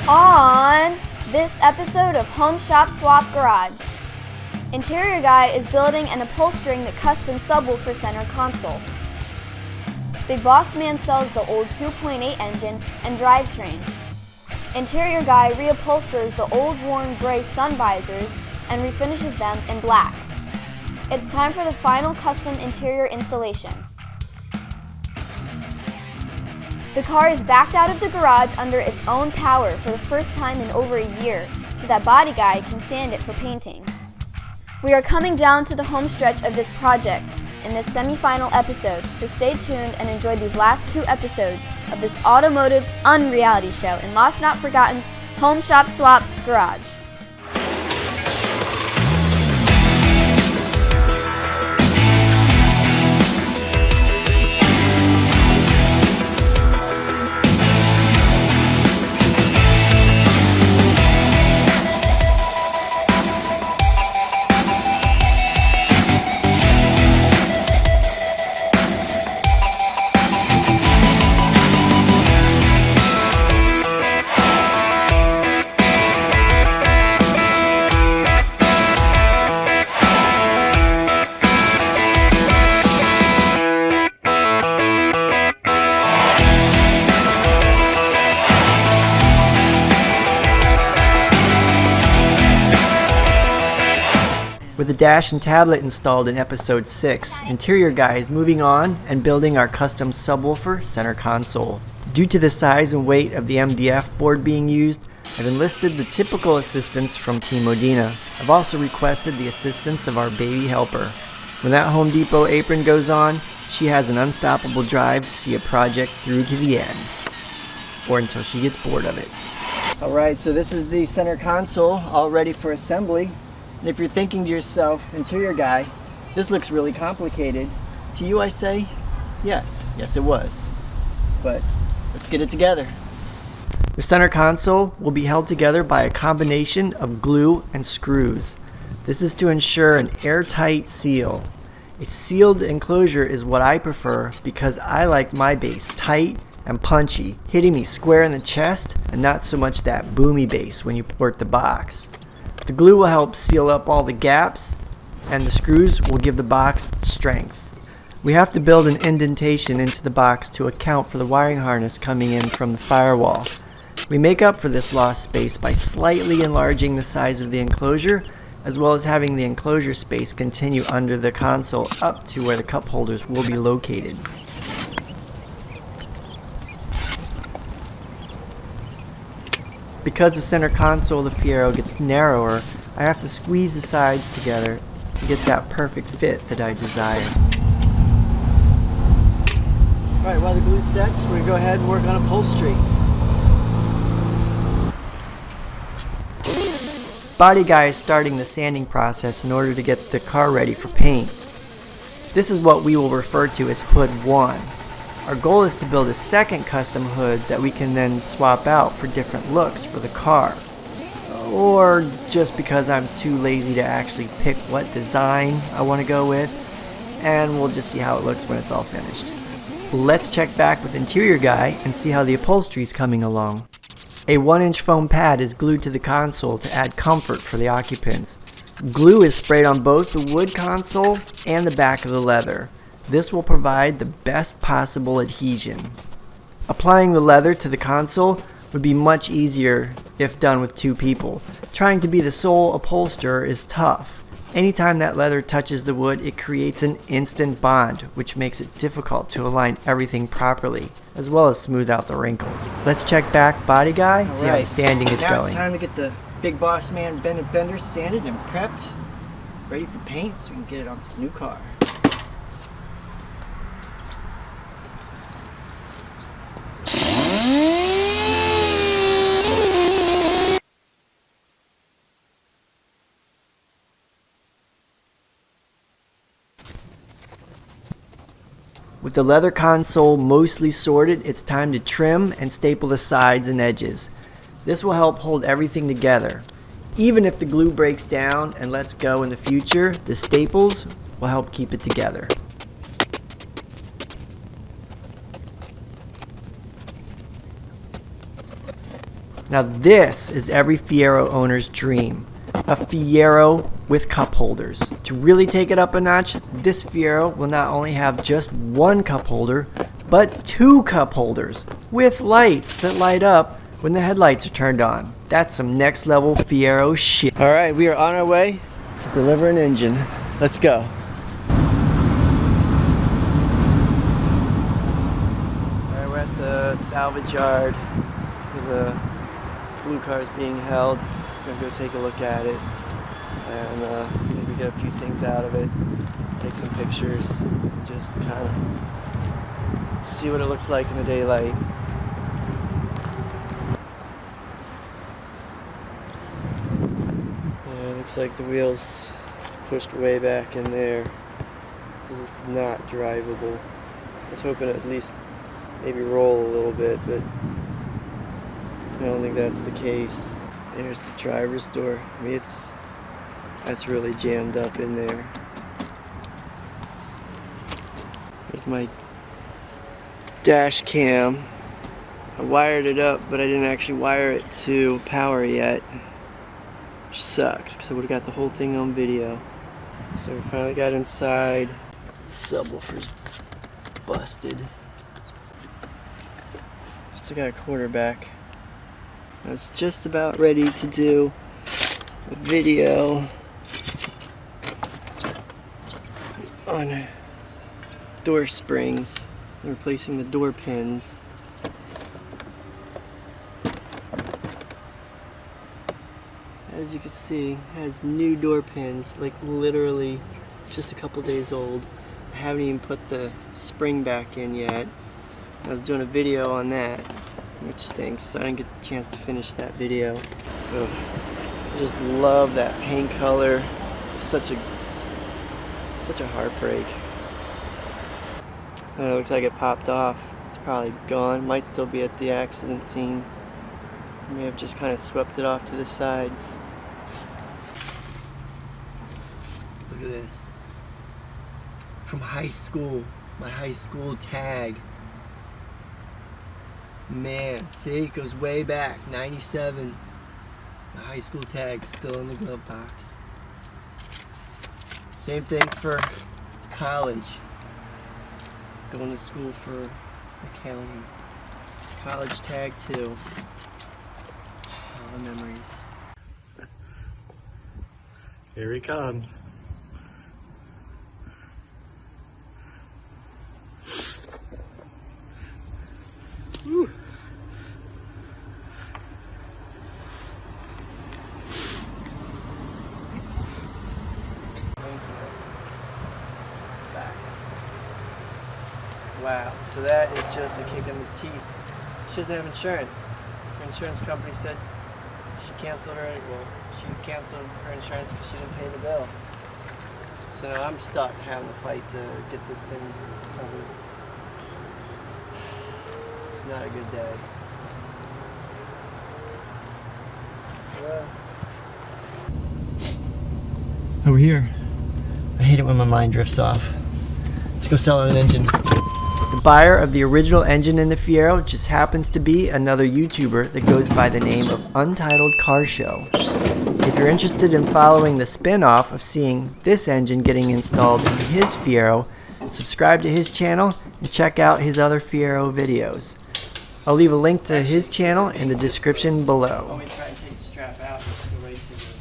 On this episode of Home Shop Swap Garage, Interior Guy is building and upholstering the custom Subwoofer Center Console. Big Boss Man sells the old 2.8 engine and drivetrain. Interior Guy reupholsters the old worn gray sun visors and refinishes them in black. It's time for the final custom interior installation. The car is backed out of the garage under its own power for the first time in over a year, so that Body Guy can sand it for painting. We are coming down to the home stretch of this project in this semi-final episode, so stay tuned and enjoy these last 2 episodes of this automotive unreality show in Lost Not Forgotton's Home Shop Swap Garage. With the dash and tablet installed in episode 6, Interior Guy is moving on and building our custom Subwoofer Center Console. Due to the size and weight of the MDF board being used, I've enlisted the typical assistance from Team Modena. I've also requested the assistance of our baby helper. When that Home Depot apron goes on, she has an unstoppable drive to see a project through to the end. Or until she gets bored of it. Alright, so this is the center console all ready for assembly. And if you're thinking to yourself, Interior Guy, this looks really complicated, to you I say, yes it was. But let's get it together. The center console will be held together by a combination of glue and screws. This is to ensure an airtight seal. A sealed enclosure is what I prefer because I like my base tight and punchy, hitting me square in the chest and not so much that boomy base when you port the box. The glue will help seal up all the gaps, and the screws will give the box strength. We have to build an indentation into the box to account for the wiring harness coming in from the firewall. We make up for this lost space by slightly enlarging the size of the enclosure, as well as having the enclosure space continue under the console up to where the cup holders will be located. Because the center console of the Fiero gets narrower, I have to squeeze the sides together to get that perfect fit that I desire. Alright, while the glue sets, we're going to go ahead and work on upholstery. Body Guy is starting the sanding process in order to get the car ready for paint. This is what we will refer to as Hood 1. Our goal is to build a second custom hood that we can then swap out for different looks for the car. Or just because I'm too lazy to actually pick what design I want to go with, and we'll just see how it looks when it's all finished. Let's check back with Interior Guy and see how the upholstery is coming along. A 1-inch foam pad is glued to the console to add comfort for the occupants. Glue is sprayed on both the wood console and the back of the leather. This will provide the best possible adhesion. Applying the leather to the console would be much easier if done with 2 people. Trying to be the sole upholsterer is tough. Anytime that leather touches the wood, it creates an instant bond, which makes it difficult to align everything properly, as well as smooth out the wrinkles. Let's check back Body Guy and see how the sanding is going. Now it's time to get the Big Boss Man bended fender sanded and prepped, ready for paint so we can get it on this new car. With the leather console mostly sorted, it's time to trim and staple the sides and edges. This will help hold everything together. Even if the glue breaks down and lets go in the future, the staples will help keep it together. Now this is every Fiero owner's dream. A Fiero with cup holders. To really take it up a notch, this Fiero will not only have just one cup holder, but 2 cup holders with lights that light up when the headlights are turned on. That's some next level Fiero shit. Alright, we are on our way to deliver an engine. Let's go. Alright, we're at the salvage yard where the blue car is being held. I'm gonna go take a look at it and maybe get a few things out of it, take some pictures, just kind of see what it looks like in the daylight. Yeah, it looks like the wheels pushed way back in there. This is not drivable. I was hoping to at least maybe roll a little bit, but I don't think that's the case. There's the driver's door. I mean, that's really jammed up in there. There's my dash cam. I wired it up, but I didn't actually wire it to power yet. Which sucks, because I would have got the whole thing on video. So we finally got inside. The subwoofer's busted. Still got a quarterback. I was just about ready to do a video on door springs, replacing the door pins. As you can see, it has new door pins, like literally just a couple days old. I haven't even put the spring back in yet. I was doing a video on that, which stinks, so I didn't get the chance to finish that video. Ugh. I just love that paint color. Such a heartbreak. It looks like it popped off. It's probably gone. Might still be at the accident scene. I may have just kind of swept it off to the side. Look at this. From high school. My high school tag. Man, see, it goes way back, 97. My high school tag still in the glove box. Same thing for college. Going to school for accounting. College tag too. All the memories. Here he comes. Whew. Wow, so that is just a kick in the teeth. She doesn't have insurance. Her insurance company said she canceled her insurance because she didn't pay the bill. So now I'm stuck having to fight to get this thing covered. It's not a good day. Over here. I hate it when my mind drifts off. Let's go sell an engine. The buyer of the original engine in the Fiero just happens to be another YouTuber that goes by the name of Untitled Car Show. If you're interested in following the spin-off of seeing this engine getting installed in his Fiero, subscribe to his channel and check out his other Fiero videos. I'll leave a link to his channel in the description below. Let me try and take the strap out and just go right to the...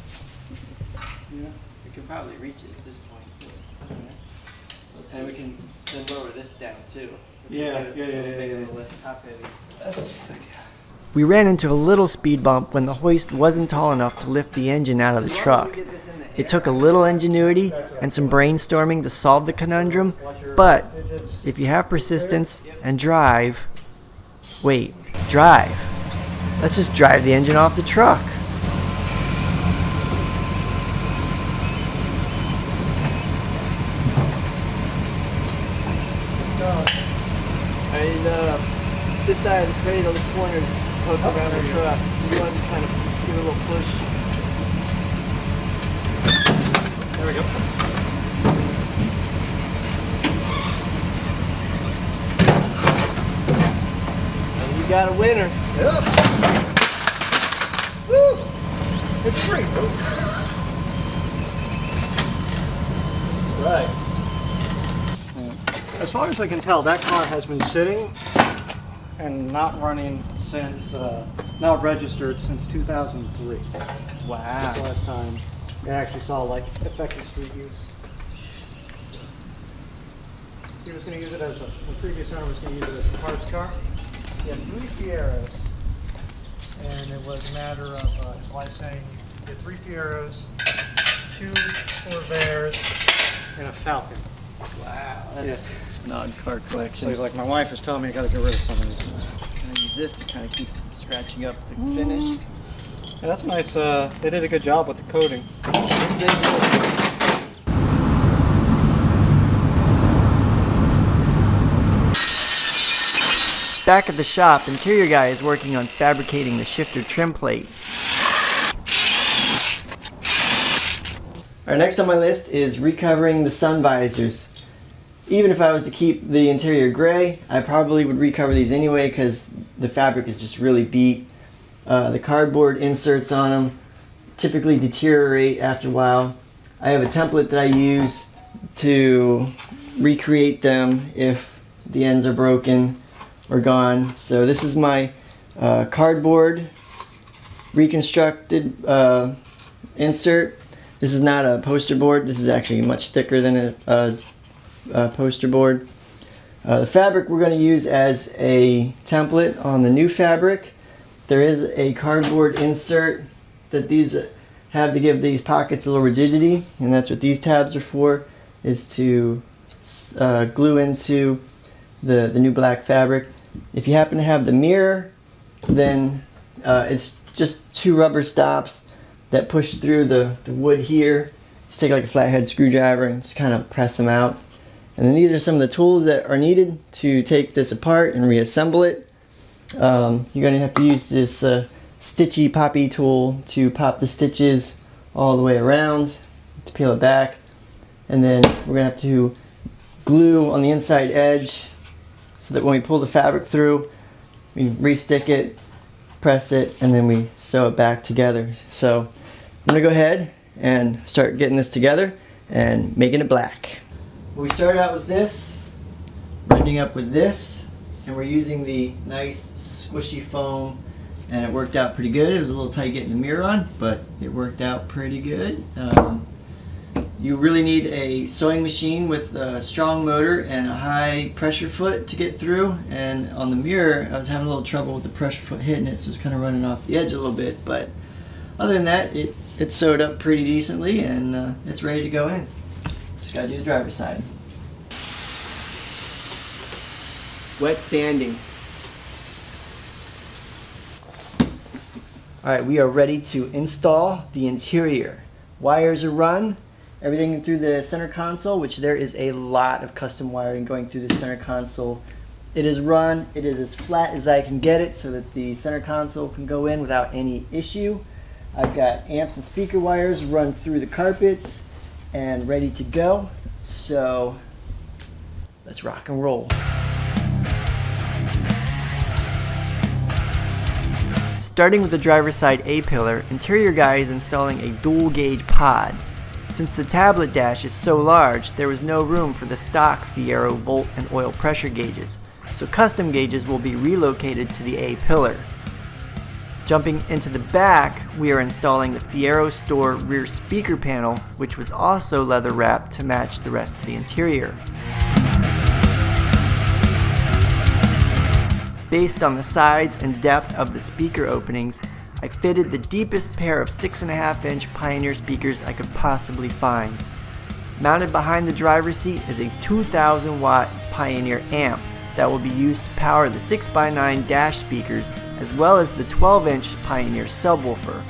Yeah, we can probably reach it at this point. And we can then lower this down too. Yeah. Less top heavy. We ran into a little speed bump when the hoist wasn't tall enough to lift the engine out of the truck. It took a little ingenuity and some brainstorming to solve the conundrum, but if you have persistence and drive... Wait, drive. Let's just drive the engine off the truck. This side of the cradle, this corner is hooked around the truck, so you want to just kind of give it a little push. There we go. And you got a winner. Yep. Right. As far as I can tell, that car has been sitting and not running since, not registered since 2003. Wow. That's the last time I actually saw like effective street use. He was going to use it as the previous owner was going to use it as a parts car. He had 3 Fieros, and it was a matter of his wife saying, you get 3 Fieros, 2 Corvairs, and a Falcon. Wow, that's an odd car So collection. he's like, my wife is telling me I got to get rid of some of these. I use this to kind of keep scratching up the finish. Yeah, that's nice. They did a good job with the coating. Back at the shop, interior guy is working on fabricating the shifter trim plate. Alright, next on my list is recovering the sun visors. Even if I was to keep the interior gray, I probably would recover these anyway because the fabric is just really beat. The cardboard inserts on them typically deteriorate after a while. I have a template that I use to recreate them if the ends are broken or gone. So this is my cardboard reconstructed insert. This is not a poster board. This is actually much thicker than a poster board. The fabric we're going to use as a template on the new fabric. There is a cardboard insert that these have to give these pockets a little rigidity, and that's what these tabs are for, is to glue into the new black fabric. If you happen to have the mirror, then it's just 2 rubber stops that push through the wood here. Just take like a flathead screwdriver and just kind of press them out. And then these are some of the tools that are needed to take this apart and reassemble it. You're going to have to use this stitchy poppy tool to pop the stitches all the way around to peel it back. And then we're going to have to glue on the inside edge so that when we pull the fabric through, we re-stick it, press it, and then we sew it back together. So I'm going to go ahead and start getting this together and making it black. We started out with this, ending up with this, and we're using the nice squishy foam, and it worked out pretty good. It was a little tight getting the mirror on, but it worked out pretty good. You really need a sewing machine with a strong motor and a high pressure foot to get through, and on the mirror I was having a little trouble with the pressure foot hitting it, so it's kind of running off the edge a little bit, but other than that it sewed up pretty decently, and it's ready to go in. Just gotta do the driver's side. Wet sanding. Alright, we are ready to install the interior. Wires are run, everything through the center console, which there is a lot of custom wiring going through the center console. It is run, it is as flat as I can get it so that the center console can go in without any issue. I've got amps and speaker wires run through the carpets and ready to go. So let's rock and roll. Starting with the driver's side A-pillar, interior guy is installing a dual gauge pod. Since the tablet dash is so large, there was no room for the stock Fiero volt and oil pressure gauges, so custom gauges will be relocated to the A-pillar. Jumping into the back, we are installing the Fiero store rear speaker panel, which was also leather wrapped to match the rest of the interior. Based on the size and depth of the speaker openings, I fitted the deepest pair of 6.5-inch Pioneer speakers I could possibly find. Mounted behind the driver's seat is a 2,000 watt Pioneer amp that will be used to power the 6x9 dash speakers as well as the 12-inch Pioneer subwoofer.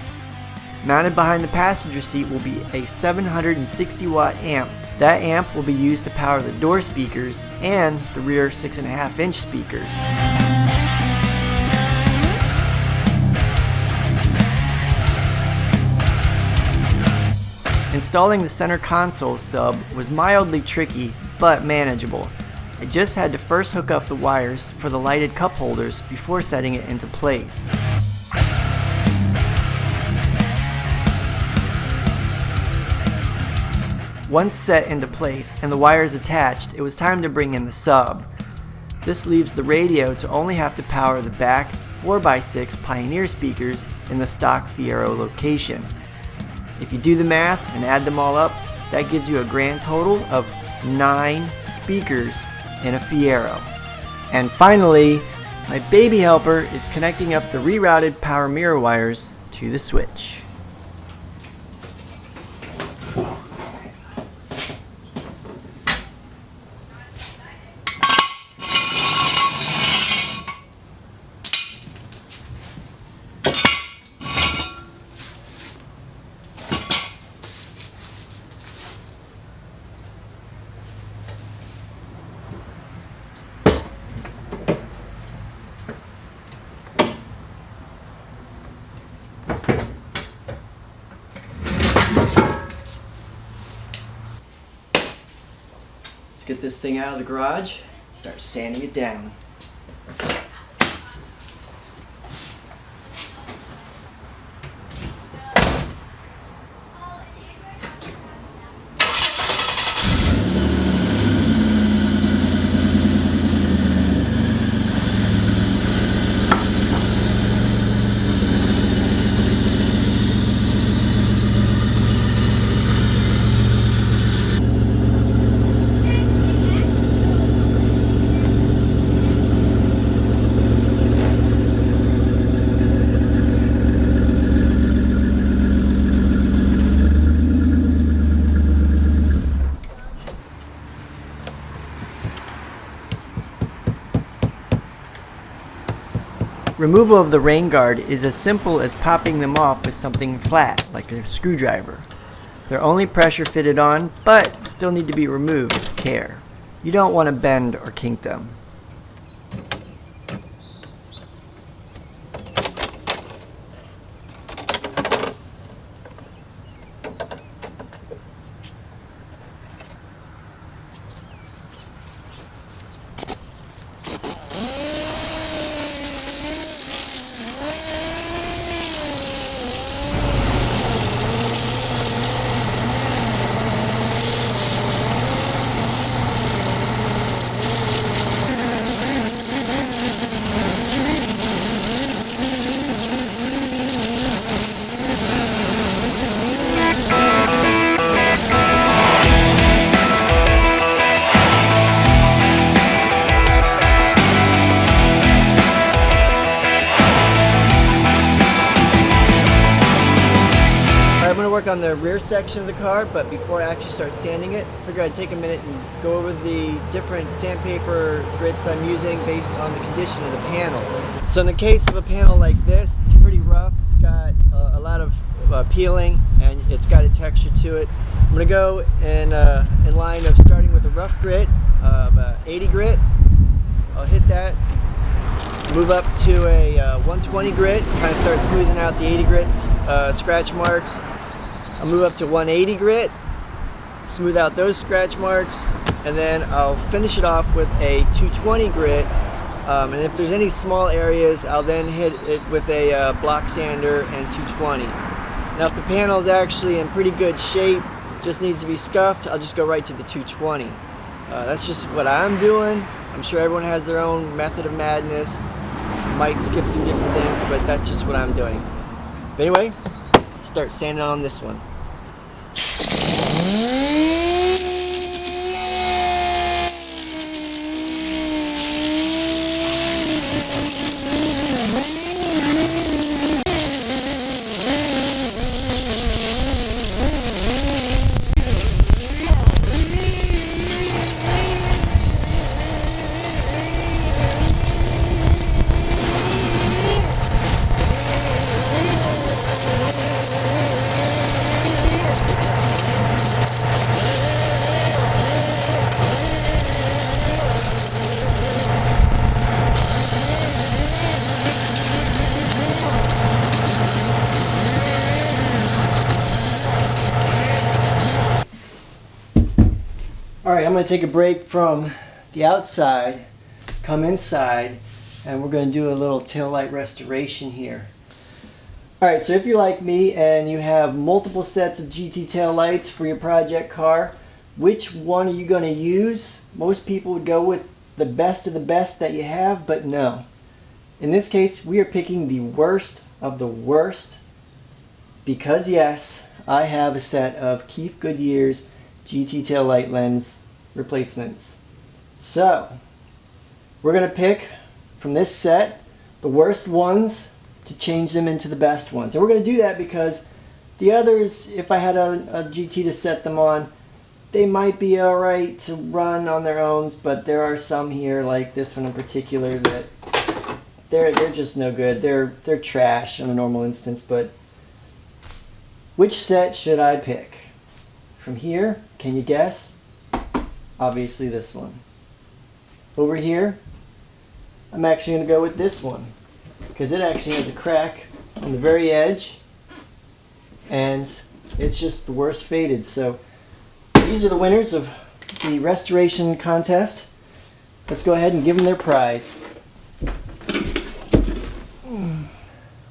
Mounted behind the passenger seat will be a 760 watt amp. That amp will be used to power the door speakers and the rear 6.5-inch speakers. Installing the center console sub was mildly tricky, but manageable. I just had to first hook up the wires for the lighted cup holders before setting it into place. Once set into place and the wires attached, it was time to bring in the sub. This leaves the radio to only have to power the back 4x6 Pioneer speakers in the stock Fiero location. If you do the math and add them all up, that gives you a grand total of 9 speakers in a Fiero. And finally, my baby helper is connecting up the rerouted power mirror wires to the switch. Let's get this thing out of the garage, start sanding it down. Removal of the rain guard is as simple as popping them off with something flat, like a screwdriver. They're only pressure fitted on, but still need to be removed with care. You don't want to bend or kink them. Work on the rear section of the car, but before I actually start sanding it, I figured I'd take a minute and go over the different sandpaper grits I'm using based on the condition of the panels. So in the case of a panel like this, it's pretty rough. It's got a lot of peeling and it's got a texture to it. I'm going to go in line of starting with a rough grit of 80 grit. I'll hit that. Move up to a 120 grit, kind of start smoothing out the 80 grits scratch marks. I'll move up to 180 grit, smooth out those scratch marks, and then I'll finish it off with a 220 grit. And if there's any small areas, I'll then hit it with a block sander and 220. Now if the panel is actually in pretty good shape, just needs to be scuffed, I'll just go right to the 220. That's just what I'm doing. I'm sure everyone has their own method of madness, might skip through different things, but that's just what I'm doing. But anyway, let's start sanding on this one. Alright, I'm going to take a break from the outside, come inside, and we're going to do a little taillight restoration here. Alright, so if you're like me and you have multiple sets of GT taillights for your project car, Which one are you going to use? Most people would go with the best of the best that you have, but no. In this case, we are picking the worst of the worst because yes, I have a set of Keith Goodyear's GT tail light lens replacements. So, we're going to pick from this set the worst ones to change them into the best ones. And we're going to do that because the others, if I had a GT to set them on, they might be alright to run on their own, but there are some here, like this one in particular, that they're just no good. They're trash on a normal instance. But which set should I pick? From here, can you guess? Obviously this one. Over here, I'm actually going to go with this one because it actually has a crack on the very edge and it's just the worst faded. So these are the winners of the restoration contest. Let's go ahead and give them their prize.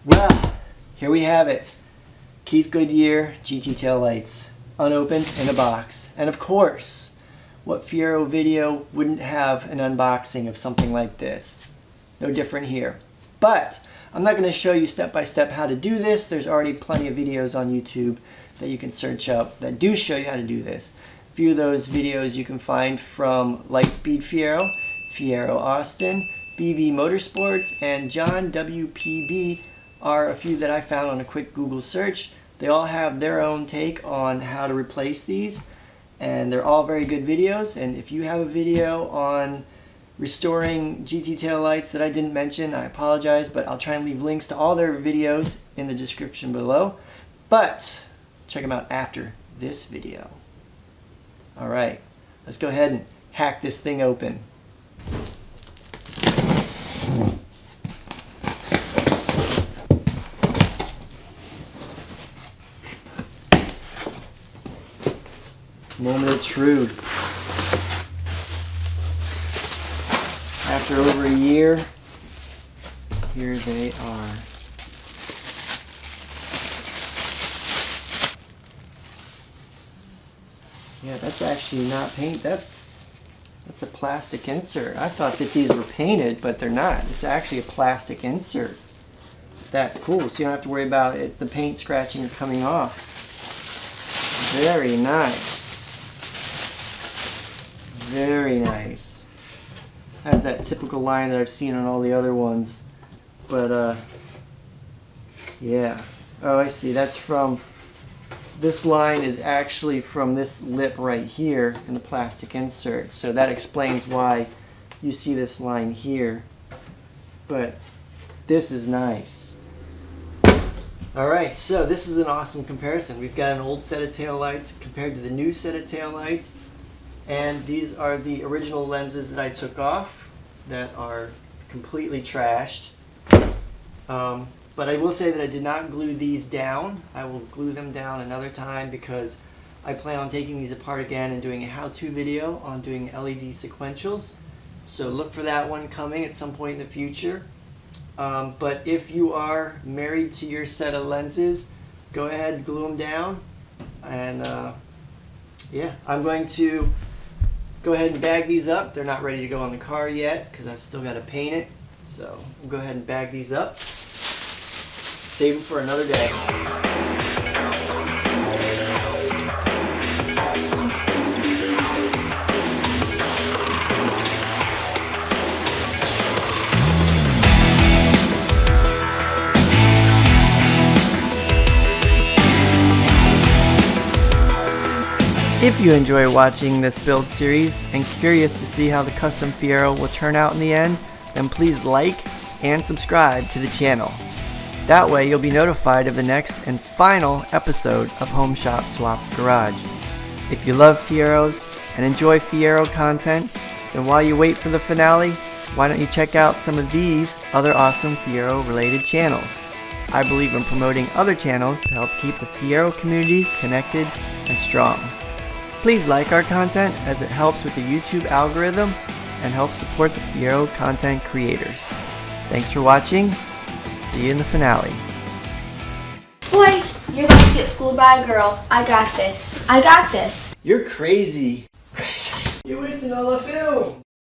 Well, here we have it. Keith Goodyear GT tail lights, unopened in a box. And of course, what Fiero video wouldn't have an unboxing of something like this? No different here. But I'm not going to show you step by step how to do this. There's already plenty of videos on YouTube that you can search up that do show you how to do this. A few of those videos you can find from Lightspeed FIero, Fiero Austin, BV Motorsports, and John WPB are a few that I found on a quick Google search. They all have their own take on how to replace these, and they're all very good videos. And if you have a video on restoring GT tail lights that I didn't mention, I apologize, but I'll try and leave links to all their videos in the description below. But check them out after this video. Alright, let's go ahead and hack this thing open. Moment of truth. After over a year, here they are. Yeah, that's actually not paint. That's a plastic insert. I thought that these were painted, but they're not. It's actually a plastic insert. That's cool, so you don't have to worry about it, the paint scratching or coming off. Very nice. Very nice. Has that typical line that I've seen on all the other ones. But, yeah. Oh, I see. That's from... This line is actually from this lip right here in the plastic insert. So that explains why you see this line here. But this is nice. Alright, so this is an awesome comparison. We've got an old set of taillights compared to the new set of taillights. And these are the original lenses that I took off that are completely trashed. But I will say that I did not glue these down. I will glue them down another time because I plan on taking these apart again and doing a how-to video on doing LED sequentials. So look for that one coming at some point in the future. But if you are married to your set of lenses, go ahead and glue them down. And yeah, I'm going to go ahead and bag these up. They're not ready to go on the car yet because I still got to paint it. So we'll go ahead and bag these up. Save them for another day. If you enjoy watching this build series and curious to see how the custom Fiero will turn out in the end, then please like and subscribe to the channel. That way you'll be notified of the next and final episode of Home Shop Swap Garage. If you love Fieros and enjoy Fiero content, then while you wait for the finale, why don't you check out some of these other awesome Fiero related channels. I believe in promoting other channels to help keep the Fiero community connected and strong. Please like our content as it helps with the YouTube algorithm and helps support the Fiero content creators. Thanks for watching. See you in the finale. Boy, you're about to get get schooled by a girl. I got this. I got this. You're crazy. You're wasting all the film.